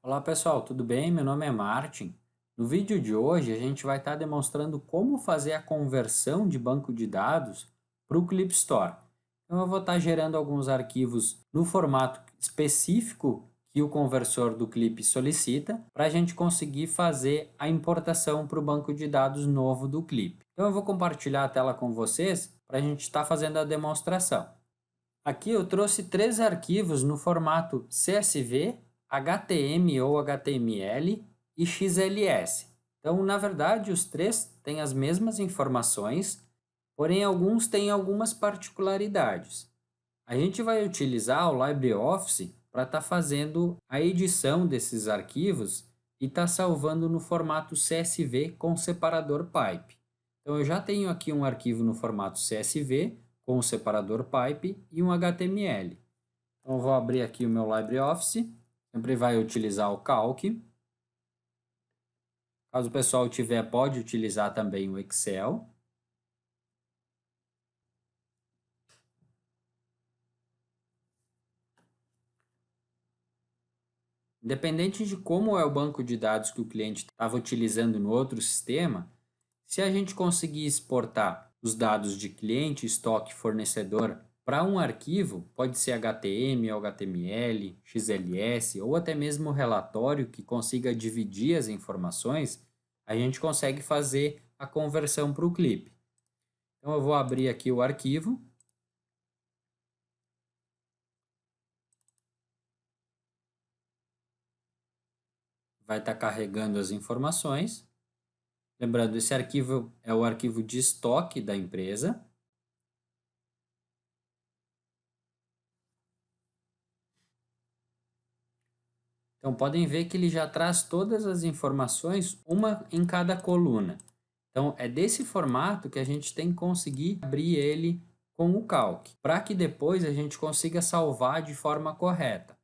Olá pessoal, tudo bem? Meu nome é Martin. No vídeo de hoje a gente vai estar demonstrando como fazer a conversão de banco de dados para o Clip Store. Então eu vou estar gerando alguns arquivos no formato específico que o conversor do Clip solicita para a gente conseguir fazer a importação para o banco de dados novo do Clip. Então eu vou compartilhar a tela com vocês para a gente estar fazendo a demonstração. Aqui eu trouxe três arquivos no formato CSV, HTML ou HTML e XLS. Então, na verdade, os três têm as mesmas informações, porém alguns têm algumas particularidades. A gente vai utilizar o LibreOffice para estar fazendo a edição desses arquivos e estar salvando no formato CSV com separador pipe. Então, eu já tenho aqui um arquivo no formato CSV com o separador pipe e um HTML. Então, eu vou abrir aqui o meu LibreOffice, sempre vai utilizar o Calc. Caso o pessoal tiver, pode utilizar também o Excel. Independente de como é o banco de dados que o cliente estava utilizando no outro sistema, se a gente conseguir exportar os dados de cliente, estoque, fornecedor para um arquivo, pode ser HTML, HTML, XLS ou até mesmo relatório que consiga dividir as informações, a gente consegue fazer a conversão para o clip. Então eu vou abrir aqui o arquivo. Vai estar carregando as informações. Lembrando, esse arquivo é o arquivo de estoque da empresa. Então, podem ver que ele já traz todas as informações, uma em cada coluna. Então, é desse formato que a gente tem que conseguir abrir ele com o Calc, para que depois a gente consiga salvar de forma correta.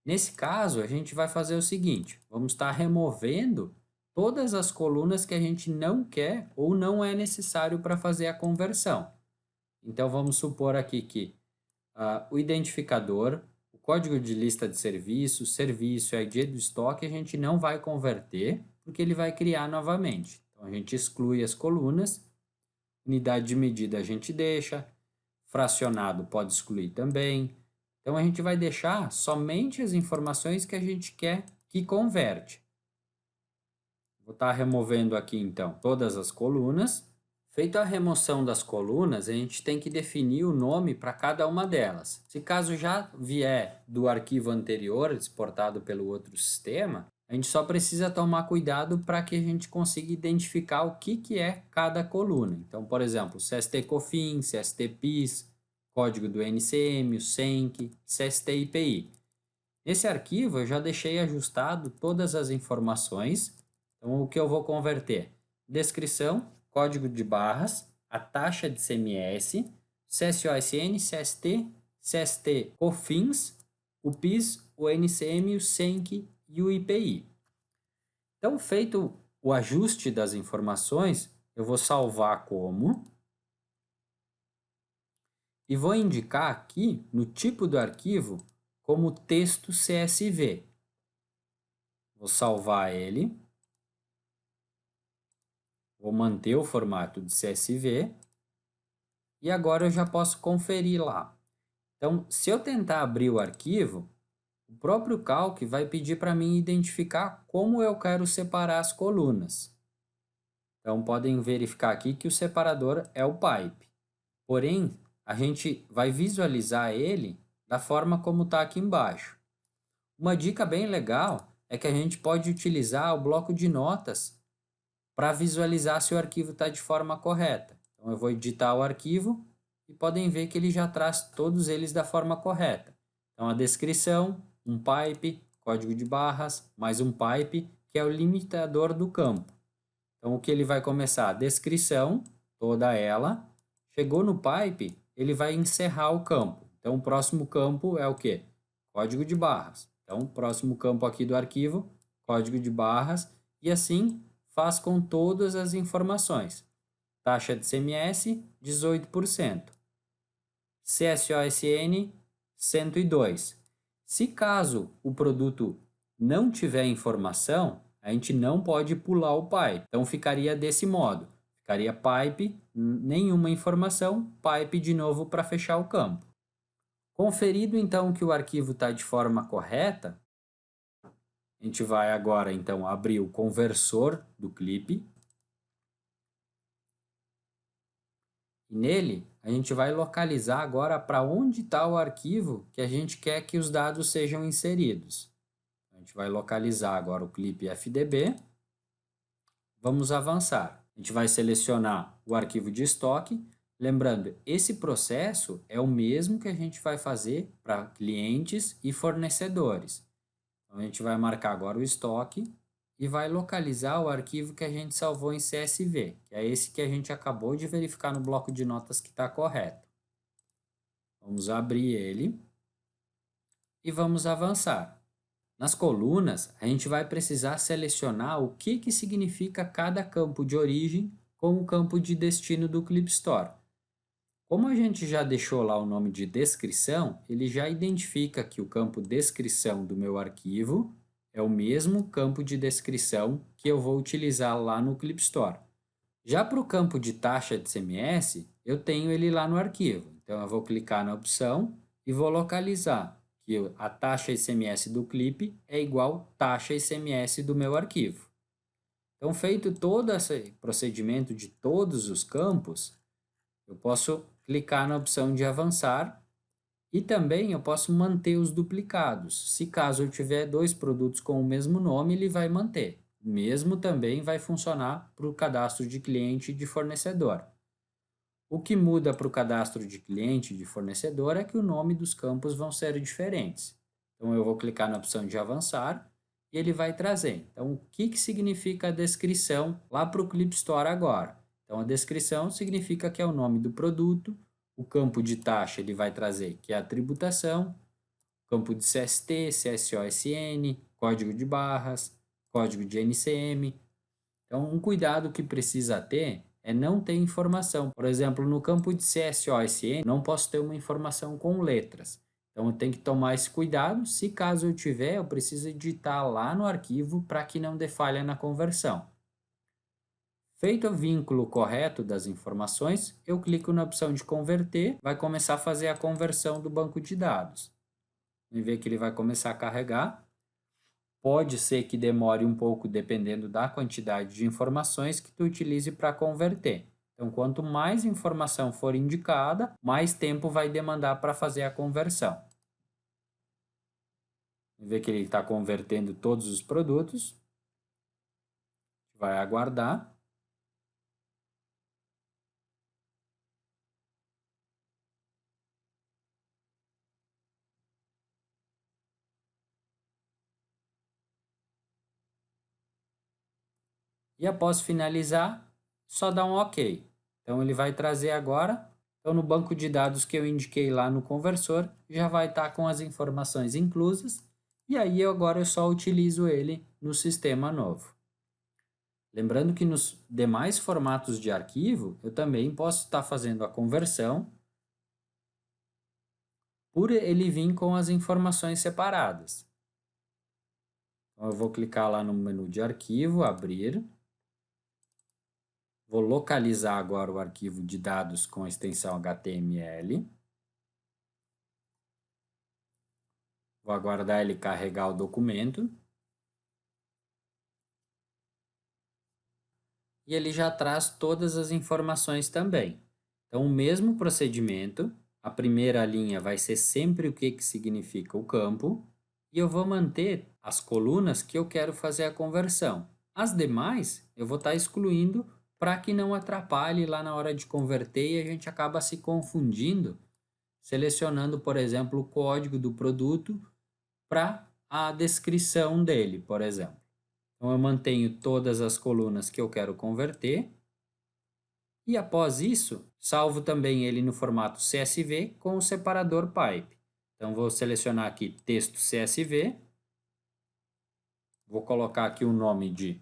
Nesse caso, a gente vai fazer o seguinte, vamos estar removendo todas as colunas que a gente não quer ou não é necessário para fazer a conversão. Então, vamos supor aqui que o identificador, o código de lista de serviço, serviço e ID do estoque a gente não vai converter, porque ele vai criar novamente. Então, a gente exclui as colunas, unidade de medida a gente deixa, fracionado pode excluir também. Então, a gente vai deixar somente as informações que a gente quer que converte. Vou estar removendo aqui, então, todas as colunas. Feita a remoção das colunas, a gente tem que definir o nome para cada uma delas. Se caso já vier do arquivo anterior, exportado pelo outro sistema, a gente só precisa tomar cuidado para que a gente consiga identificar o que é cada coluna. Então, por exemplo, CST-COFINS, CST-PIS, código do NCM, o SENC, CST-IPI. Nesse arquivo eu já deixei ajustado todas as informações. Então, o que eu vou converter? Descrição, código de barras, a taxa de CMS, CSOSN, CST, CST COFINS, o PIS, o NCM, o SENC e o IPI. Então, feito o ajuste das informações, eu vou salvar como e vou indicar aqui no tipo do arquivo como texto CSV. Vou salvar ele. Vou manter o formato de CSV e agora eu já posso conferir lá. Então, se eu tentar abrir o arquivo, o próprio Calc vai pedir para mim identificar como eu quero separar as colunas. Então, podem verificar aqui que o separador é o pipe. Porém, a gente vai visualizar ele da forma como está aqui embaixo. Uma dica bem legal é que a gente pode utilizar o bloco de notas para visualizar se o arquivo está de forma correta. Então, eu vou editar o arquivo e podem ver que ele já traz todos eles da forma correta. Então, a descrição, um pipe, código de barras, mais um pipe, que é o limitador do campo. Então, o que ele vai começar? A descrição, toda ela. Chegou no pipe, ele vai encerrar o campo. Então, o próximo campo é o quê? Código de barras. Então, o próximo campo aqui do arquivo, código de barras, e assim faz com todas as informações. Taxa de CMS, 18%. CSOSN, 102. Se caso o produto não tiver informação, a gente não pode pular o pipe. Então ficaria desse modo. Ficaria pipe, nenhuma informação, pipe de novo para fechar o campo. Conferido então que o arquivo está de forma correta, a gente vai agora então abrir o conversor do clipe. E nele a gente vai localizar agora para onde está o arquivo que a gente quer que os dados sejam inseridos. A gente vai localizar agora o clipe FDB. Vamos avançar. A gente vai selecionar o arquivo de estoque. Lembrando, esse processo é o mesmo que a gente vai fazer para clientes e fornecedores. Então, a gente vai marcar agora o estoque e vai localizar o arquivo que a gente salvou em CSV, que é esse que a gente acabou de verificar no bloco de notas que está correto. Vamos abrir ele e vamos avançar. Nas colunas, a gente vai precisar selecionar o que significa cada campo de origem com o campo de destino do Clip Store. Como a gente já deixou lá o nome de descrição, ele já identifica que o campo descrição do meu arquivo é o mesmo campo de descrição que eu vou utilizar lá no Clip Store. Já para o campo de taxa de CMS, eu tenho ele lá no arquivo. Então, eu vou clicar na opção e vou localizar que a taxa ICMS do clipe é igual taxa ICMS do meu arquivo. Então, feito todo esse procedimento de todos os campos, eu posso clicar na opção de avançar e também eu posso manter os duplicados. Se caso eu tiver dois produtos com o mesmo nome, ele vai manter. O mesmo também vai funcionar para o cadastro de cliente e de fornecedor. O que muda para o cadastro de cliente e de fornecedor é que o nome dos campos vão ser diferentes. Então, eu vou clicar na opção de avançar e ele vai trazer. Então, o que significa a descrição lá para o Clip Store agora? Então, a descrição significa que é o nome do produto, o campo de taxa ele vai trazer que é a tributação, campo de CST, CSOSN, código de barras, código de NCM. Então, um cuidado que precisa ter é não ter informação. Por exemplo, no campo de CSOSN, não posso ter uma informação com letras. Então, eu tenho que tomar esse cuidado. Se caso eu tiver, eu preciso editar lá no arquivo para que não dê falha na conversão. Feito o vínculo correto das informações, eu clico na opção de converter, vai começar a fazer a conversão do banco de dados. Vamos ver que ele vai começar a carregar. Pode ser que demore um pouco dependendo da quantidade de informações que tu utilize para converter. Então, quanto mais informação for indicada, mais tempo vai demandar para fazer a conversão. Vamos ver que ele está convertendo todos os produtos. Vai aguardar. E após finalizar, só dá um OK. Então, ele vai trazer agora. Então, no banco de dados que eu indiquei lá no conversor, já vai estar com as informações inclusas. E aí, agora eu só utilizo ele no sistema novo. Lembrando que nos demais formatos de arquivo, eu também posso estar fazendo a conversão por ele vir com as informações separadas. Então, eu vou clicar lá no menu de arquivo, abrir. Vou localizar agora o arquivo de dados com a extensão HTML. Vou aguardar ele carregar o documento. E ele já traz todas as informações também. Então, o mesmo procedimento, a primeira linha vai ser sempre o que significa o campo, e eu vou manter as colunas que eu quero fazer a conversão. As demais, eu vou estar excluindo para que não atrapalhe lá na hora de converter e a gente acaba se confundindo, selecionando, por exemplo, o código do produto para a descrição dele, por exemplo. Então, eu mantenho todas as colunas que eu quero converter e, após isso, salvo também ele no formato CSV com o separador pipe. Então, vou selecionar aqui texto CSV, vou colocar aqui o nome de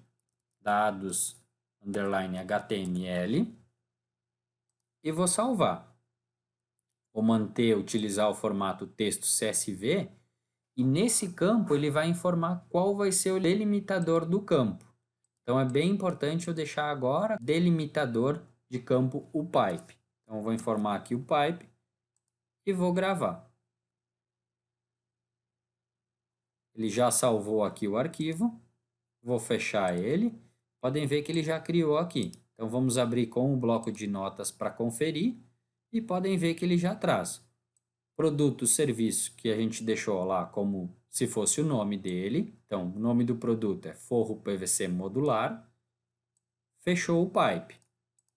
dados _HTML e vou salvar. Vou utilizar o formato texto CSV E nesse campo ele vai informar qual vai ser o delimitador do campo. Então é bem importante eu deixar agora delimitador de campo o pipe. Então eu vou informar aqui o pipe e vou gravar. Ele já salvou aqui o arquivo. Vou fechar ele. Podem ver que ele já criou aqui. Então vamos abrir com o bloco de notas para conferir e podem ver que ele já traz produto, serviço, que a gente deixou lá como se fosse o nome dele. Então, o nome do produto é forro PVC modular. Fechou o pipe.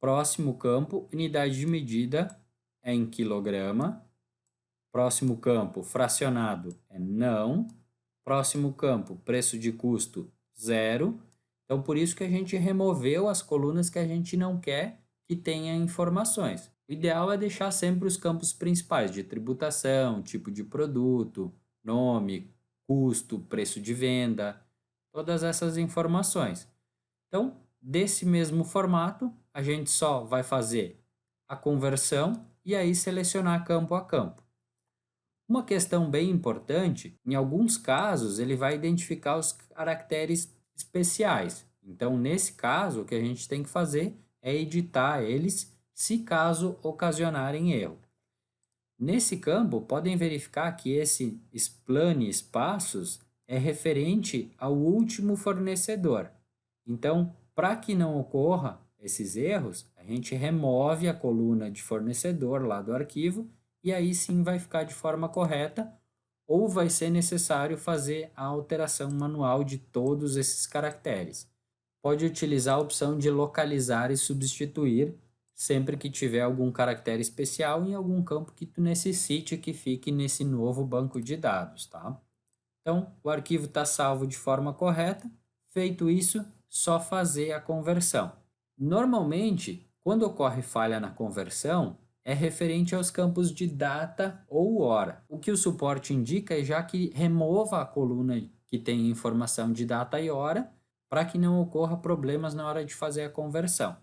Próximo campo, unidade de medida é em quilograma. Próximo campo, fracionado é não. Próximo campo, preço de custo, 0. Então, por isso que a gente removeu as colunas que a gente não quer que tenha informações. O ideal é deixar sempre os campos principais de tributação, tipo de produto, nome, custo, preço de venda, todas essas informações. Então, desse mesmo formato, a gente só vai fazer a conversão e aí selecionar campo a campo. Uma questão bem importante, em alguns casos ele vai identificar os caracteres especiais. Então, nesse caso, o que a gente tem que fazer é editar eles se caso ocasionarem erro. Nesse campo, podem verificar que esse explane espaços é referente ao último fornecedor. Então, para que não ocorra esses erros, a gente remove a coluna de fornecedor lá do arquivo e aí sim vai ficar de forma correta ou vai ser necessário fazer a alteração manual de todos esses caracteres. Pode utilizar a opção de localizar e substituir sempre que tiver algum caractere especial em algum campo que tu necessite que fique nesse novo banco de dados, tá? Então, o arquivo está salvo de forma correta. Feito isso, só fazer a conversão. Normalmente, quando ocorre falha na conversão, é referente aos campos de data ou hora. O que o suporte indica é já que remova a coluna que tem informação de data e hora para que não ocorra problemas na hora de fazer a conversão.